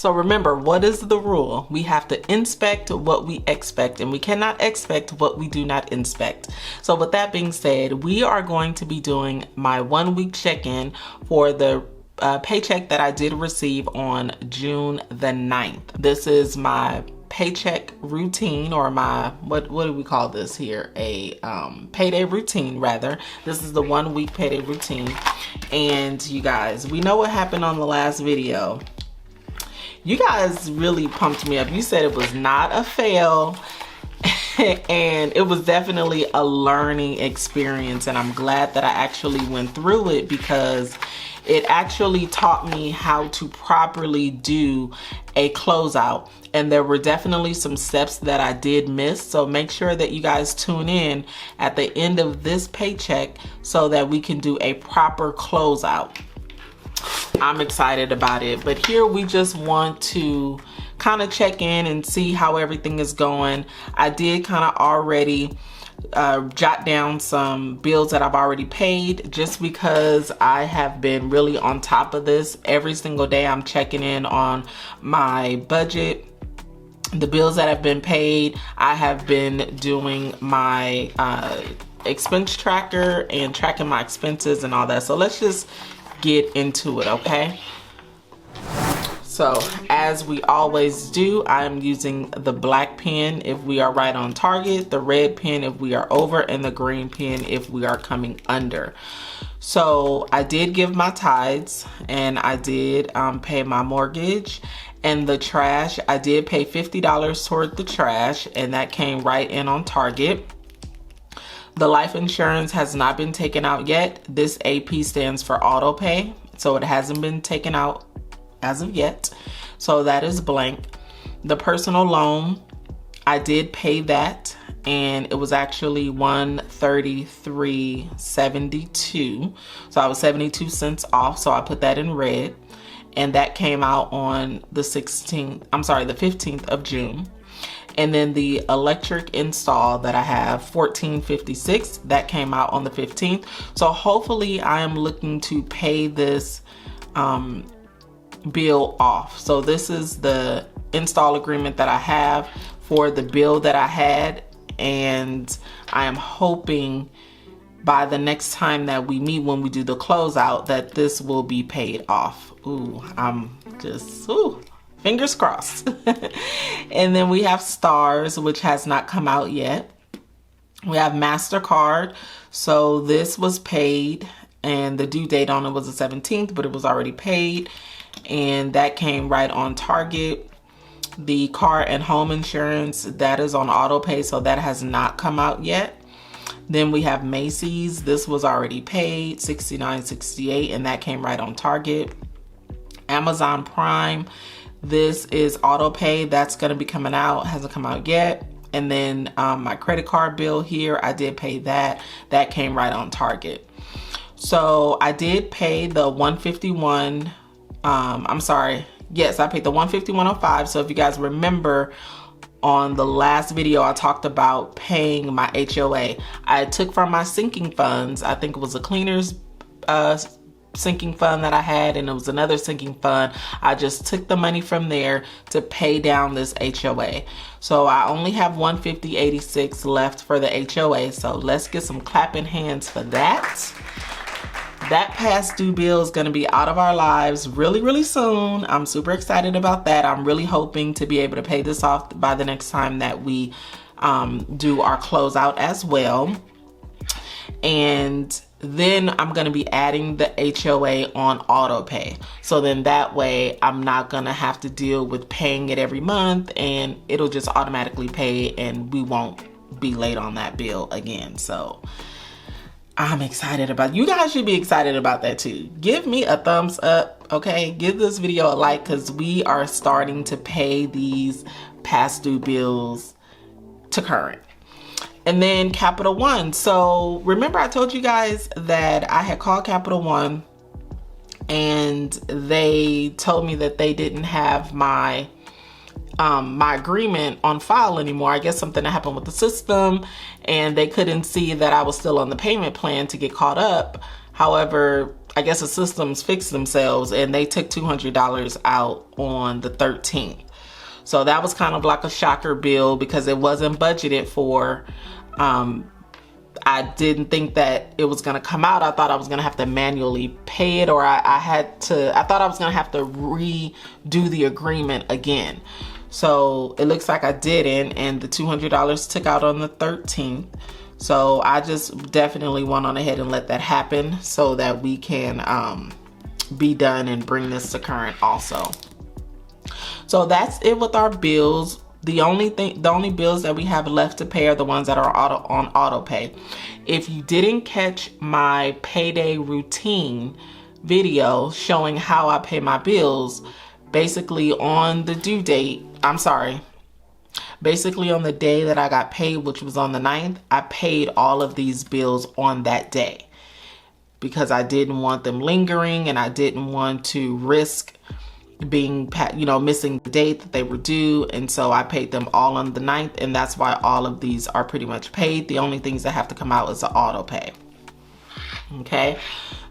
So remember, what is the rule? We have to inspect what we expect, and we cannot expect what we do not inspect. So with that being said, we are going to be doing my 1 week check-in for the paycheck that I did receive on June the 9th. This is my paycheck routine, or my, what do we call this here? A payday routine, rather. This is the 1 week payday routine. And you guys, we know what happened on the last video. You guys really pumped me up. You said it was not a fail. And it was definitely a learning experience, and I'm glad that I actually went through it, because it actually taught me how to properly do a closeout. And there were definitely some steps that I did miss, so make sure that you guys tune in at the end of this paycheck so that we can do a proper closeout. I'm excited about it, but here we just want to kind of check in and see how everything is going. I did kind of already jot down some bills that I've already paid, just because I have been really on top of this. Every single day I'm checking in on my budget, the bills that have been paid. I have been doing my expense tracker and tracking my expenses and all that. So let's just get into it, okay? So as we always do, I'm using the black pen if we are right on target, the red pen if we are over, and the green pen if we are coming under. So I did give my tithes, and I did pay my mortgage, and the trash. I did pay $50 toward the trash, and that came right in on target. The life insurance has not been taken out yet. This AP stands for auto pay, so it hasn't been taken out as of yet. So that is blank. The personal loan, I did pay that, and it was actually $133.72. So I was 72 cents off, so I put that in red. And that came out on the 15th of June. And then the electric install that I have, $14.56, that came out on the 15th. So hopefully I am looking to pay this bill off. So this is the install agreement that I have for the bill that I had, and I am hoping by the next time that we meet, when we do the closeout, that this will be paid off. Ooh, I'm just, fingers crossed. And then we have Stars, which has not come out yet. We have MasterCard. So this was paid, and the due date on it was the 17th, but it was already paid, and that came right on target. The car and home insurance, that is on auto pay, so that has not come out yet. Then we have Macy's. This was already paid, $69.68, and that came right on target. Amazon Prime, this is auto pay. That's going to be coming out, hasn't come out yet. And then my credit card bill here, I did pay that. That came right on target. So I did pay the $151. Yes, I paid the $151.05. So if you guys remember, on the last video, I talked about paying my HOA. I took from my sinking funds. I think it was a cleaner's sinking fund that I had, and it was another sinking fund. I just took the money from there to pay down this HOA. So I only have $150.86 left for the HOA. So let's get some clapping hands for that. That past due bill is going to be out of our lives really, really soon. I'm super excited about that. I'm really hoping to be able to pay this off by the next time that we do our closeout as well. And then I'm going to be adding the HOA on auto pay. So then that way I'm not going to have to deal with paying it every month, and it'll just automatically pay, and we won't be late on that bill again. So I'm excited about, you guys should be excited about that too. Give me a thumbs up, okay? Give this video a like, because we are starting to pay these past due bills to current. And then Capital One. So remember I told you guys that I had called Capital One, and they told me that they didn't have my my agreement on file anymore. I guess something happened with the system, and they couldn't see that I was still on the payment plan to get caught up. However, I guess the systems fixed themselves and they took $200 out on the 13th. So that was kind of like a shocker bill because it wasn't budgeted for. I didn't think that it was going to come out. I thought I was going to have to manually pay it, or I thought I was going to have to redo the agreement again. So it looks like I didn't, and the $200 took out on the 13th. So I just definitely went on ahead and let that happen so that we can be done and bring this to current also. So that's it with our bills. The only bills that we have left to pay are the ones that are on auto pay. If you didn't catch my payday routine video showing how I pay my bills, basically on the due date, basically on the day that I got paid, which was on the 9th, I paid all of these bills on that day because I didn't want them lingering and I didn't want to risk being, missing the date that they were due. And so I paid them all on the 9th, and that's why all of these are pretty much paid. The only things that have to come out is the auto pay. Okay,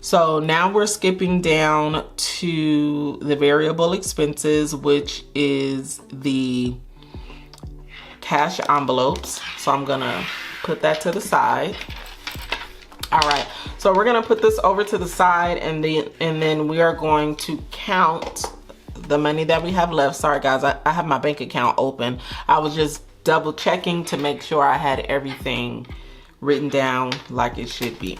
so now we're skipping down to the variable expenses, which is the cash envelopes. So I'm gonna put that to the side. All right, so we're gonna put this over to the side, and then we are going to count the money that we have left. Sorry guys, I have my bank account open. I was just double checking to make sure I had everything written down like it should be.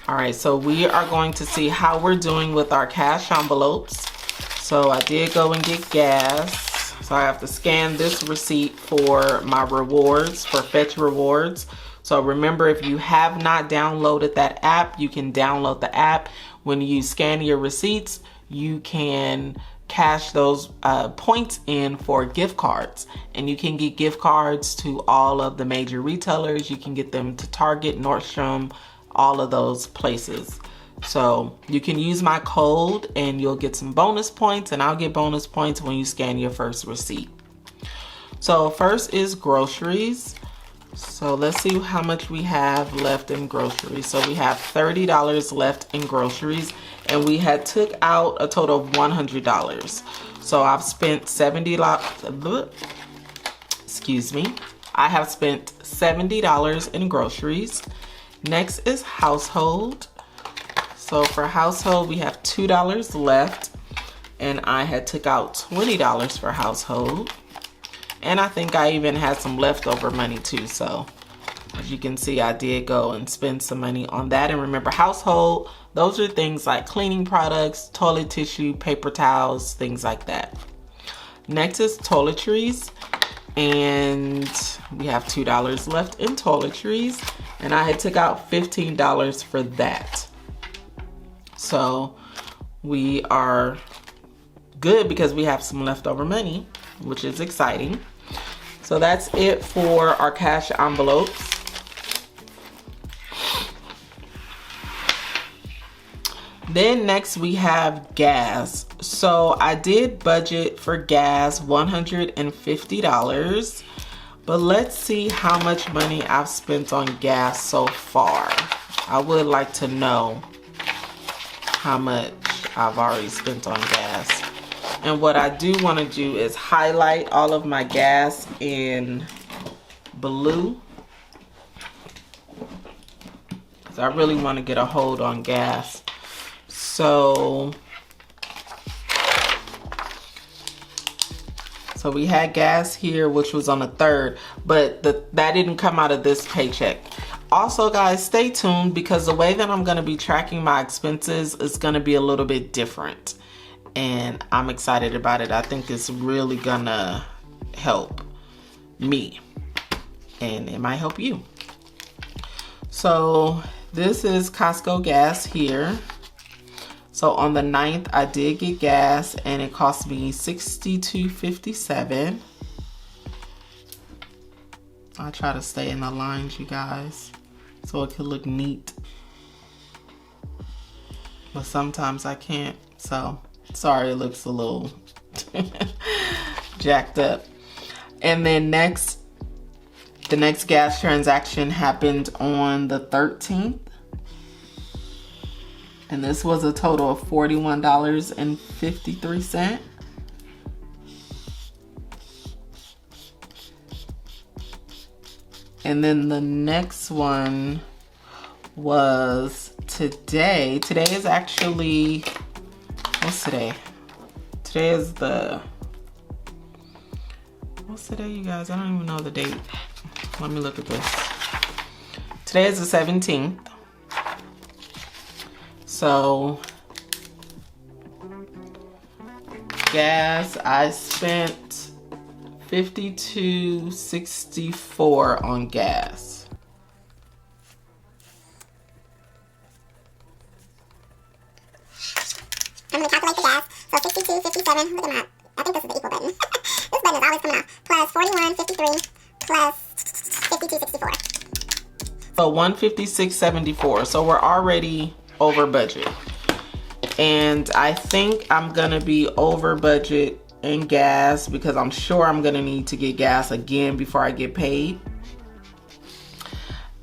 All right, so we are going to see how we're doing with our cash envelopes. So I did go and get gas. So I have to scan this receipt for my rewards, for Fetch Rewards. So remember, if you have not downloaded that app, you can download the app. When you scan your receipts, you can cash those points in for gift cards, and you can get gift cards to all of the major retailers. You can get them to Target, Nordstrom, all of those places. So you can use my code and you'll get some bonus points, and I'll get bonus points when you scan your first receipt. So first is groceries. So let's see how much we have left in groceries. So we have $30 left in groceries, and we had took out a total of $100. So I've spent $70. Excuse me. I have spent $70 in groceries. Next is household. So for household, we have $2 left, and I had took out $20 for household. And I think I even had some leftover money too. So as you can see, I did go and spend some money on that. And remember, household, those are things like cleaning products, toilet tissue, paper towels, things like that. Next is toiletries. And we have $2 left in toiletries. And I had took out $15 for that. So we are good because we have some leftover money, which is exciting. So that's it for our cash envelopes. Then next we have gas. So I did budget for gas $150, but let's see how much money I've spent on gas so far. I would like to know how much I've already spent on gas. And what I do want to do is highlight all of my gas in blue. So I really want to get a hold on gas. So we had gas here, which was on the 3rd, but that didn't come out of this paycheck. Also guys, stay tuned because the way that I'm going to be tracking my expenses is going to be a little bit different. And I'm excited about it. I think it's really gonna help me, and it might help you. So this is Costco gas here. So on the 9th, I did get gas, and it cost me $62.57. I try to stay in the lines, you guys, so it could look neat. But sometimes I can't, so sorry, it looks a little jacked up. And then the next gas transaction happened on the 13th. And this was a total of $41.53. And then the next one was today. Today is actually, what's today? Today is what's today, you guys? I don't even know the date. Let me look at this. Today is the 17th. So, gas, I spent $52.64 on gas. I'm going to calculate the gas. So 62.57, look at my, I think this is the equal button. This button is always coming off. Plus 41.53 plus 52.64. So 156.74. So we're already over budget. And I think I'm going to be over budget in gas because I'm sure I'm going to need to get gas again before I get paid.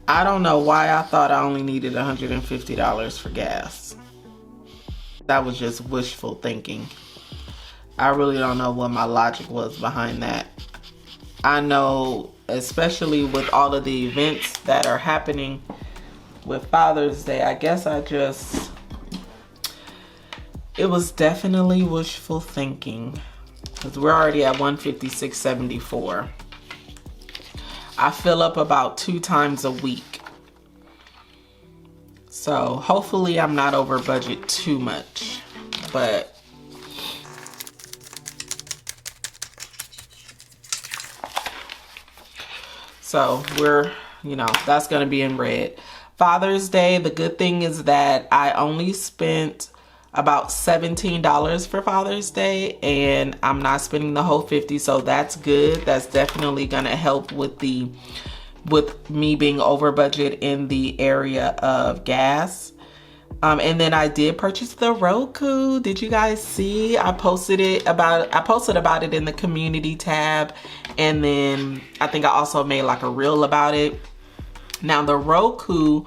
I don't know why I thought I only needed $150 for gas. That was just wishful thinking. I really don't know what my logic was behind that. I know, especially with all of the events that are happening with Father's Day, I guess it was definitely wishful thinking because we're already at 156.74. I fill up about 2 times a week. So hopefully I'm not over budget too much, but so we're, that's going to be in red. Father's Day, the good thing is that I only spent about $17 for Father's Day and I'm not spending the whole 50, so that's good. That's definitely going to help with me being over budget in the area of gas. And then I did purchase the Roku. Did you guys see? I posted about it in the community tab, and then I think I also made like a reel about it. Now the Roku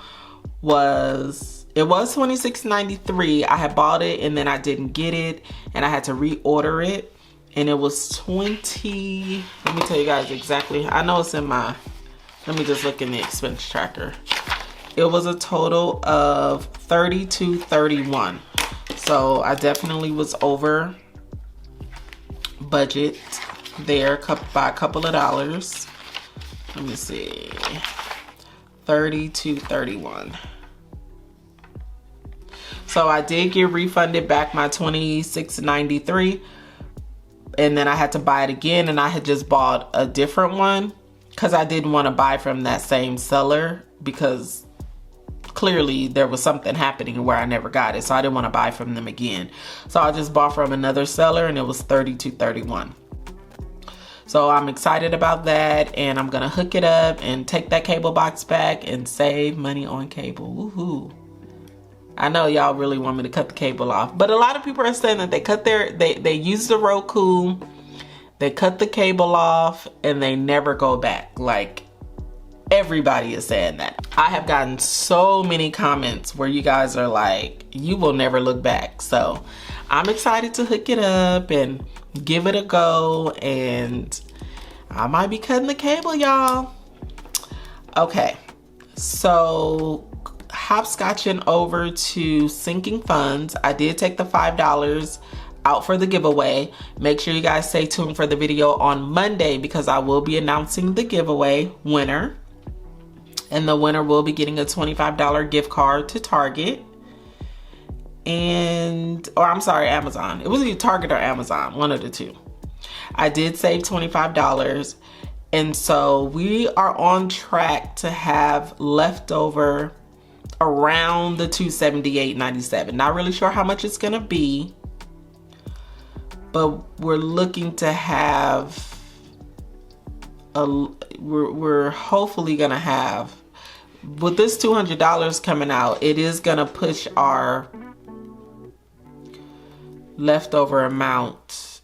was $26.93. I had bought it and then I didn't get it and I had to reorder it, and it was $20. Let me tell you guys exactly. I know it's in my, let me just look in the expense tracker. It was a total of $32.31. So I definitely was over budget there by a couple of dollars. Let me see. $32.31. So I did get refunded back my $26.93, and then I had to buy it again, and I had just bought a different one because I didn't want to buy from that same seller because clearly there was something happening where I never got it, so I didn't want to buy from them again. So I just bought from another seller and it was $32.31. So I'm excited about that, and I'm gonna hook it up and take that cable box back and save money on cable. Woohoo. I know y'all really want me to cut the cable off, but a lot of people are saying that they use the Roku, they cut the cable off, and they never go back. Like, everybody is saying that. I have gotten so many comments where you guys are like, you will never look back. So I'm excited to hook it up and give it a go, and I might be cutting the cable, y'all. Okay, so hopscotching over to sinking funds. I did take the $5 out for the giveaway. Make sure you guys stay tuned for the video on Monday because I will be announcing the giveaway winner. And the winner will be getting a $25 gift card to Target. Amazon. It was either Target or Amazon, one of the two. I did save $25. And so we are on track to have leftover around the $278.97. Not really sure how much it's gonna be, but we're looking to have we're hopefully gonna have, with this $200 coming out, it is gonna push our leftover amount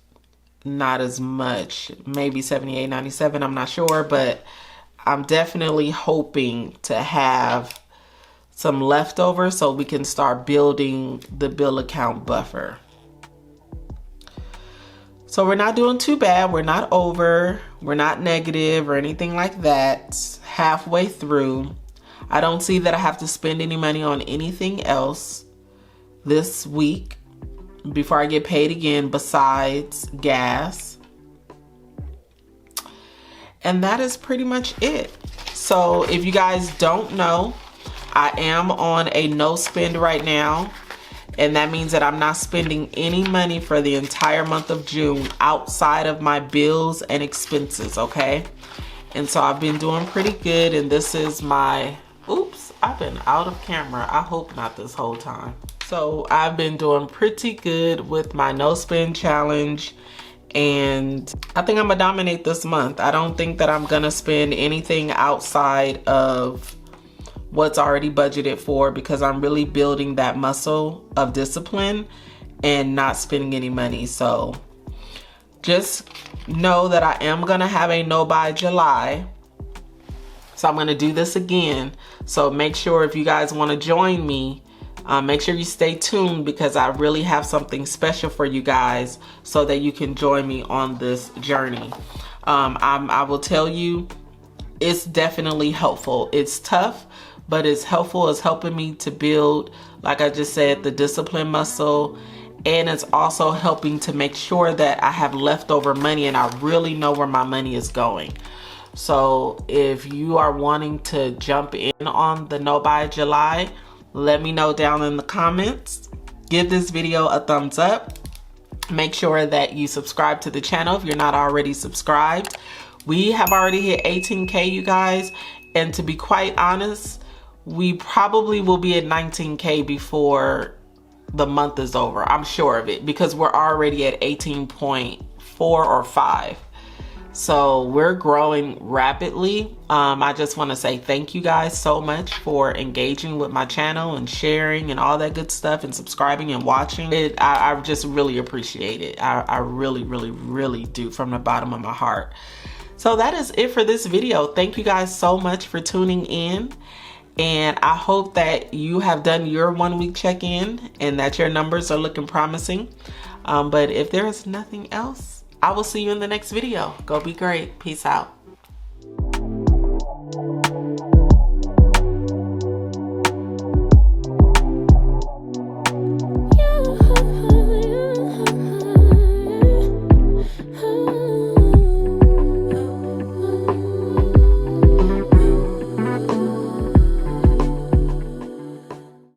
not as much, maybe $78.97, I'm not sure, but I'm definitely hoping to have some leftovers so we can start building the bill account buffer. So we're not doing too bad. We're not over. We're not negative or anything like that. Halfway through. I don't see that I have to spend any money on anything else this week before I get paid again besides gas. And that is pretty much it. So if you guys don't know, I am on a no spend right now. And that means that I'm not spending any money for the entire month of June outside of my bills and expenses, okay? And so I've been doing pretty good, and this is my, oops, I've been out of camera. I hope not this whole time. So I've been doing pretty good with my no spend challenge, and I think I'm gonna dominate this month. I don't think that I'm gonna spend anything outside of what's already budgeted for, because I'm really building that muscle of discipline and not spending any money. So just know that I am gonna have a no by July. So I'm gonna do this again. So make sure if you guys wanna join me, make sure you stay tuned, because I really have something special for you guys so that you can join me on this journey. I will tell you, it's definitely helpful. It's tough, but it's helpful. It's helping me to build, like I just said, the discipline muscle. And it's also helping to make sure that I have leftover money and I really know where my money is going. So if you are wanting to jump in on the No by July, let me know down in the comments. Give this video a thumbs up. Make sure that you subscribe to the channel if you're not already subscribed. We have already hit 18K, you guys. And to be quite honest, we probably will be at 19K before the month is over. I'm sure of it, because we're already at 18.4 or 5. So we're growing rapidly. I just want to say thank you guys so much for engaging with my channel and sharing and all that good stuff and subscribing and watching it. I just really appreciate it. I really, really, really do, from the bottom of my heart. So that is it for this video. Thank you guys so much for tuning in. And I hope that you have done your 1 week check-in and that your numbers are looking promising. But if there is nothing else, I will see you in the next video. Go be great. Peace out.